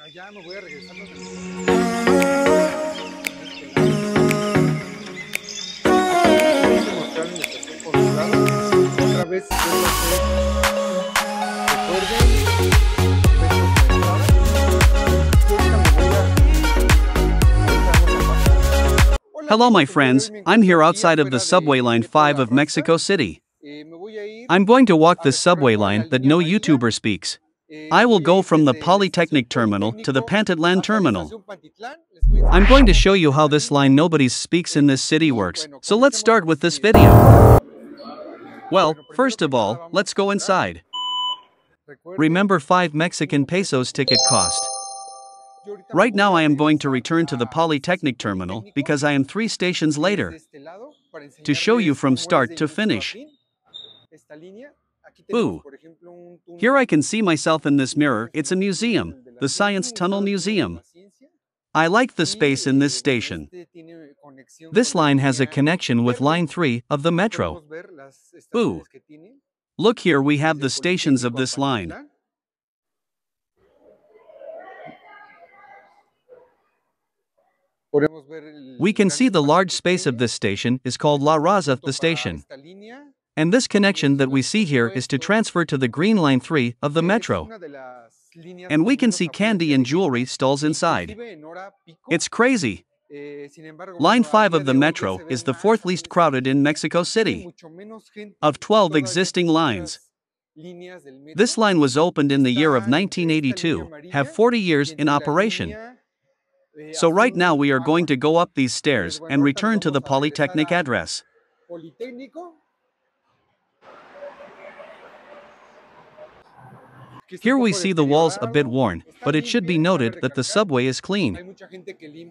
allá me voy a regresar los de este lado. Aquí te mostraron la estación consulado. Otra vez vuelvo a hacer. Recuerden, Hello my friends, I'm here outside of the subway line 5 of Mexico City. I'm going to walk this subway line that no YouTuber speaks. I will go from the Polytechnic Terminal to the Pantitlan Terminal. I'm going to show you how this line nobody speaks in this city works, so let's start with this video. Well, first of all, let's go inside. Remember 5 Mexican pesos ticket cost. Right now I am going to return to the Polytechnic Terminal because I am 3 stations later. To show you from start to finish. Ooh. Here I can see myself in this mirror. It's a museum, the Science Tunnel Museum. I like the space in this station. This line has a connection with Line 3 of the metro. Ooh. Look, here we have the stations of this line. We can see the large space of this station is called La Raza, the station. And this connection that we see here is to transfer to the Green Line 3 of the metro. And we can see candy and jewelry stalls inside. It's crazy. Line 5 of the metro is the 4th least crowded in Mexico City. Of 12 existing lines, this line was opened in the year of 1982, have 40 years in operation. So right now we are going to go up these stairs and return to the Polytechnic address. Here we see the walls a bit worn, but it should be noted that the subway is clean.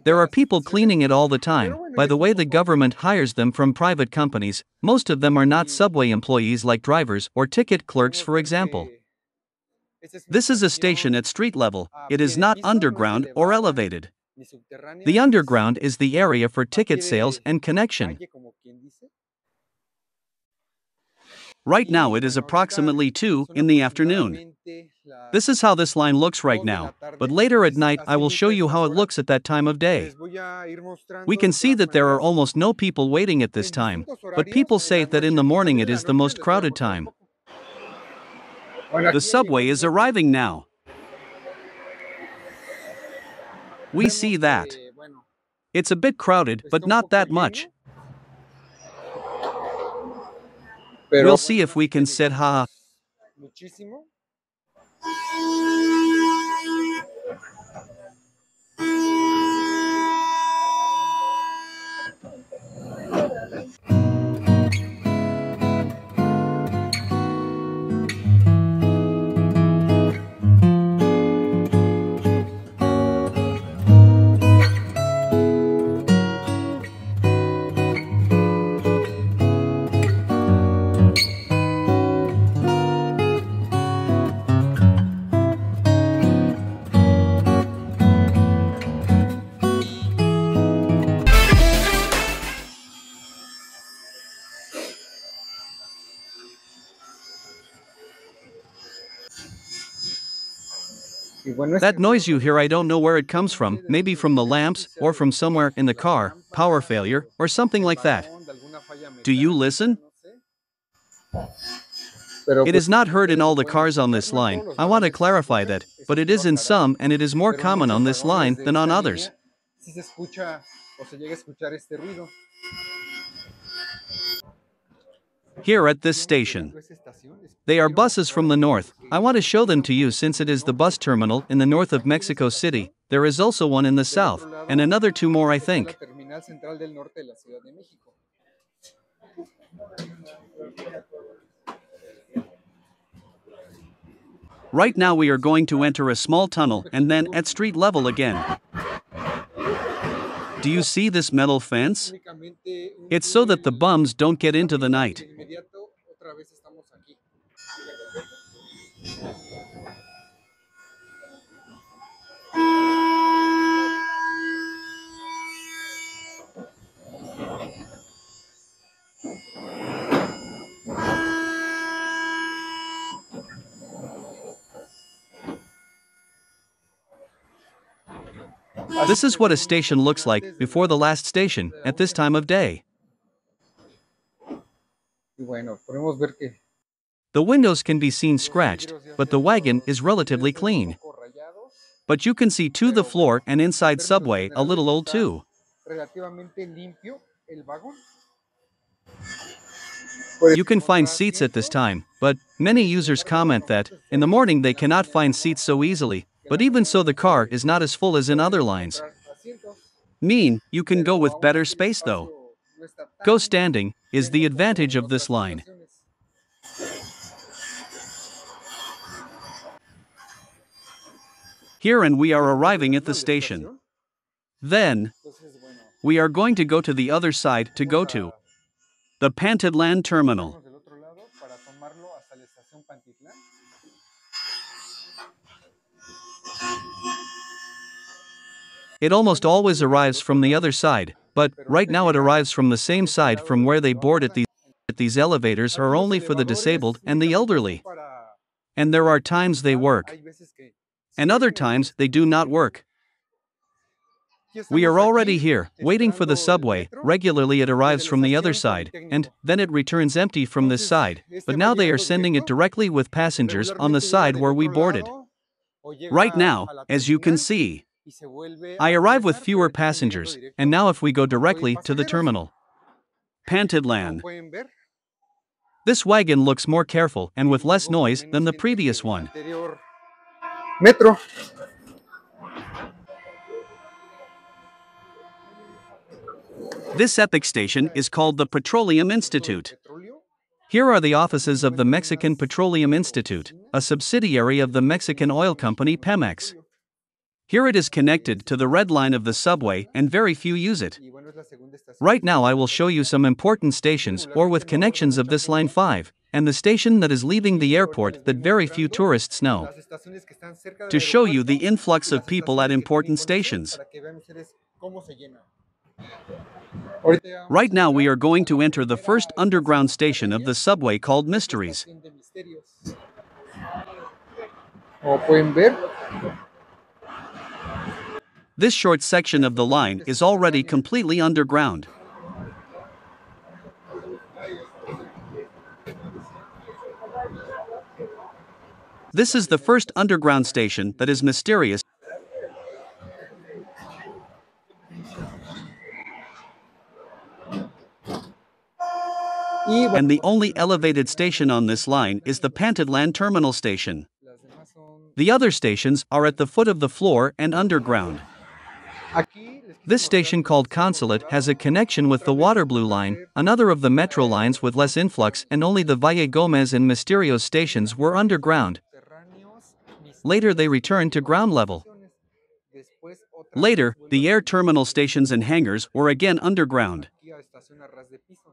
There are people cleaning it all the time. By the way, the government hires them from private companies. Most of them are not subway employees like drivers or ticket clerks, for example. This is a station at street level. It is not underground or elevated. The underground is the area for ticket sales and connection. Right now it is approximately 2 in the afternoon. This is how this line looks right now, but later at night I will show you how it looks at that time of day. We can see that there are almost no people waiting at this time, but people say that in the morning it is the most crowded time. The subway is arriving now. We see that. It's a bit crowded, but not that much. We'll see if we can sit ha. That noise you hear, I don't know where it comes from, maybe from the lamps, or from somewhere in the car, power failure, or something like that. Do you listen? It is not heard in all the cars on this line, I want to clarify that, but it is in some, and it is more common on this line than on others. Here at this station, they are buses from the north. I want to show them to you since it is the bus terminal in the north of Mexico City. There is also one in the south, and another 2 more, I think. Right now we are going to enter a small tunnel and then at street level again. Do you see this metal fence? It's so that the bums don't get into the night. This is what a station looks like before the last station at this time of day. Y bueno, podemos ver que The windows can be seen scratched, but the wagon is relatively clean. But you can see to the floor and inside subway a little old too. relativamente limpio el vagón. You can find seats at this time, but many users comment that, in the morning they cannot find seats so easily, but even so the car is not as full as in other lines. Mean, you can go with better space though. Go standing is the advantage of this line. Here and we are arriving at the station. Then, we are going to go to the other side to go to the Pantitlan Terminal. Del otro lado para tomarlo hasta la estación Pantitlán. It almost always arrives from the other side, but right now it arrives from the same side from where they board at these elevators are only for the disabled and the elderly. And there are times they work, and other times they do not work. We are already here, waiting for the subway. Regularly it arrives from the other side, and then it returns empty from this side, but now they are sending it directly with passengers on the side where we boarded. Right now, as you can see, I arrive with fewer passengers, and now if we go directly to the terminal. Pantitlan. This wagon looks more careful and with less noise than the previous one. Metro. This epic station is called the Petroleum Institute. Here are the offices of the Mexican Petroleum Institute, a subsidiary of the Mexican oil company Pemex. Here it is connected to the red line of the subway and very few use it. Right now I will show you some important stations or with connections of this line 5, and the station that is leaving the airport that very few tourists know, to show you the influx of people at important stations. Right now we are going to enter the first underground station of the subway called Mysteries. Como pueden ver, This short section of the line is already completely underground. This is the first underground station that is mysterious y bueno, and the only elevated station on this line is the Pantitlan Terminal Station. las demás son. The other stations are at the foot of the floor and underground. Aquí les This station called Consulate has a connection with the Waterblue line, another of the metro lines with less influx, and only the Valle Gomez and Misterios stations were underground. subterráneos, mis Later they returned to ground level. después otras Later, the air terminal stations and hangars were again underground. aquí a estación a ras de piso.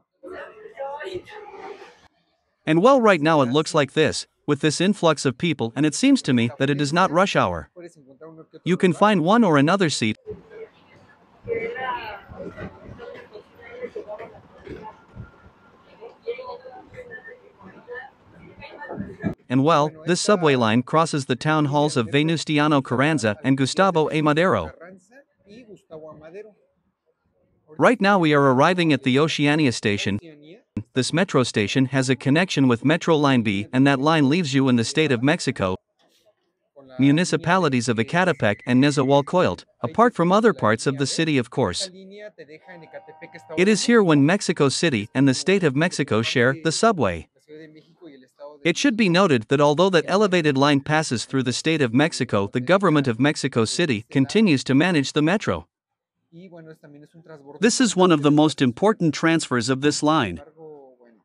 And well, right now it looks like this, with this influx of people, and it seems to me that it is not rush hour. Puedes encontrar uno que otro You can lugar. find one or another seat. And well, this subway line crosses the town halls of Venustiano Carranza and Gustavo A. Madero. Carranza y Gustavo Amadero. Right now we are arriving at the Oceania station. Oceanía, This metro station has a connection with Metro Line B, and that line leaves you in the state of Mexico, con la municipalities of Ecatepec and Nezahualcóyotl, apart from other parts of the city of course. esta línea te deja en Ecatepec, Estado It de is here when Mexico City and the state of Mexico share the subway. la Ciudad de México y el Estado de It should be noted that although that elevated line passes through the state of Mexico, the government of Mexico City continues to manage the metro. y bueno, también es un transbordo. This is one of the most important transfers of this line. Embargo, bueno,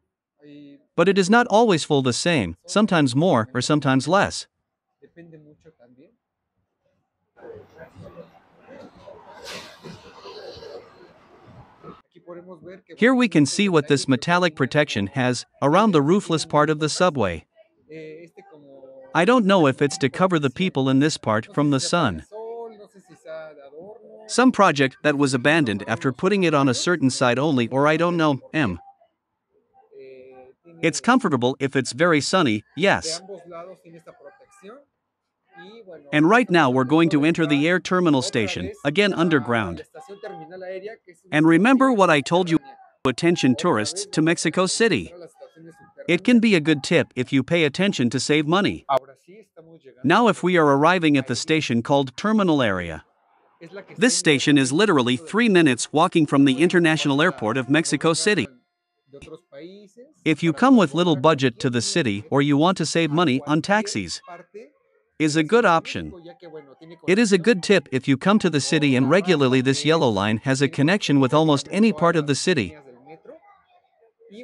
ahí But it is not always full the same, sometimes more or sometimes less. depende mucho también. Aquí podemos ver que Here we can see what this metallic protection has around the roofless part of the subway. este como I don't know if it's to cover the people in this part from the sun. sol, no sé si sea de adorno. Some project that was abandoned after putting it on a certain side only, or I don't know. Tiene It's comfortable if it's very sunny, de yes. ambos lados tiene esta protección And right now we're going to enter the air terminal station, again underground. And remember what I told you, attention tourists to Mexico City. It can be a good tip if you pay attention to save money. Now if we are arriving at the station called Terminal Area. This station is literally 3 minutes walking from the International Airport of Mexico City. If you come with little budget to the city or you want to save money on taxis, is a good option. It is a good tip if you come to the city and regularly this yellow line has a connection with almost any part of the city.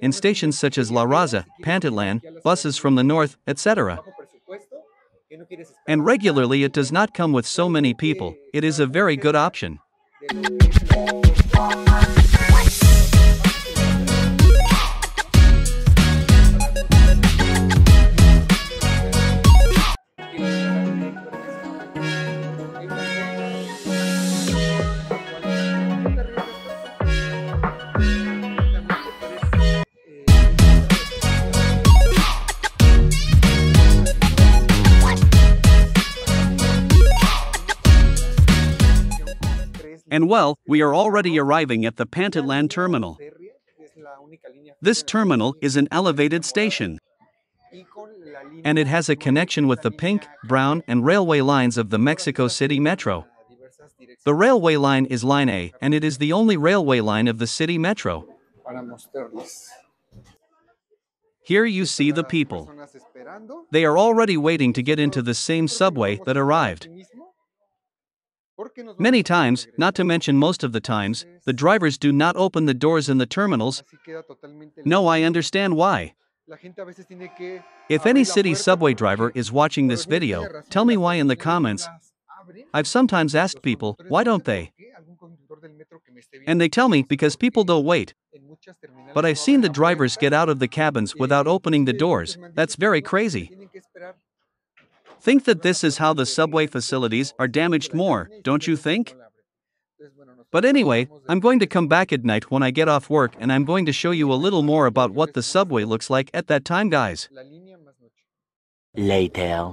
In stations such as La Raza, Pantitlán, buses from the north, etc. And regularly it does not come with so many people, it is a very good option. And well, we are already arriving at the Pantitlán terminal. This terminal is an elevated station. And it has a connection with the pink, brown, and railway lines of the Mexico City Metro. The railway line is Line A, and it is the only railway line of the city metro. Here you see the people. They are already waiting to get into the same subway that arrived. Many times, not to mention most of the times, the drivers do not open the doors in the terminals. No, I understand why. If any city subway driver is watching this video, tell me why in the comments. I've sometimes asked people, why don't they? And they tell me because people don't wait. But I've seen the drivers get out of the cabins without opening the doors. That's very crazy. Think that this is how the subway facilities are damaged more, don't you think? But anyway, I'm going to come back at night when I get off work and I'm going to show you a little more about what the subway looks like at that time, guys. Later.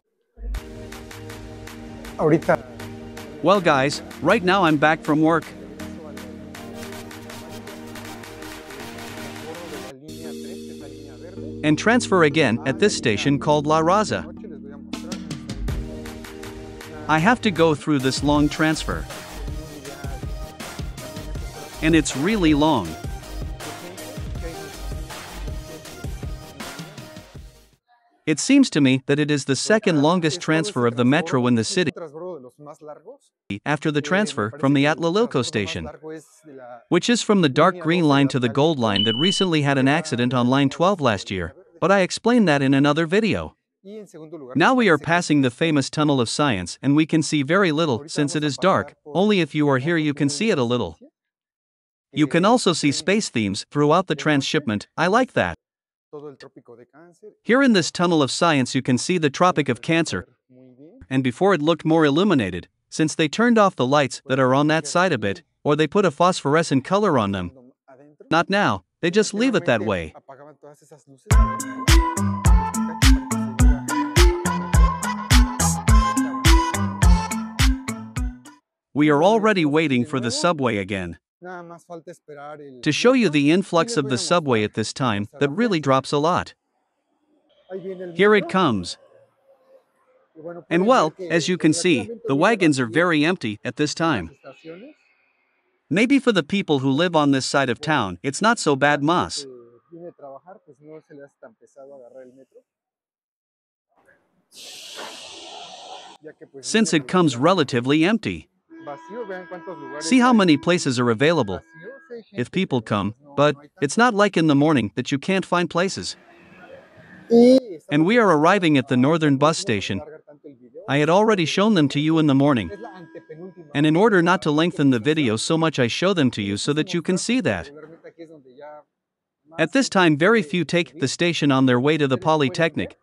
Well guys, right now I'm back from work. And transfer again at this station called La Raza. I have to go through this long transfer. And it's really long. It seems to me that it is the second longest transfer of the metro in the city, after the transfer from the Atlililco station, which is from the dark green line to the gold line that recently had an accident on line 12 last year, but I explained that in another video. Now we are passing the famous Tunnel of Science and we can see very little since it is dark, only if you are here you can see it a little. You can also see space themes throughout the transshipment, I like that. Here in this Tunnel of Science you can see the Tropic of Cancer, and before it looked more illuminated, since they turned off the lights that are on that side a bit, or they put a phosphorescent color on them. Not now, they just leave it that way. We are already waiting for the subway again. To show you the influx of the subway at this time, that really drops a lot. Here it comes. And well, as you can see, the wagons are very empty at this time. Maybe for the people who live on this side of town, it's not so bad, mas. Since it comes relatively empty. See how many places are available if people come, but it's not like in the morning that you can't find places. And we are arriving at the northern bus station. I had already shown them to you in the morning. And in order not to lengthen the video so much, I show them to you so that you can see that. At this time very few take the station on their way to the Polytechnic.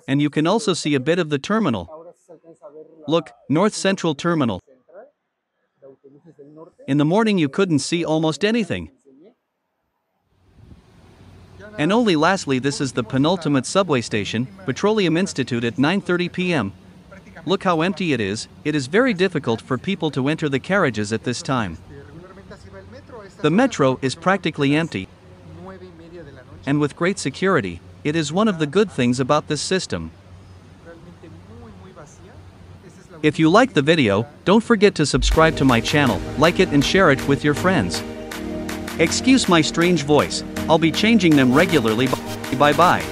And you can also see a bit of the terminal. Look, North Central Terminal. In the morning you couldn't see almost anything. And only lastly, this is the penultimate subway station, Petroleum Institute at 9:30 p.m. Look how empty it is. It is very difficult for people to enter the carriages at this time. The metro is practically empty, and with great security. It is one of the good things about this system. If you like the video, don't forget to subscribe to my channel, like it and share it with your friends. Excuse my strange voice, I'll be changing them regularly. Bye bye.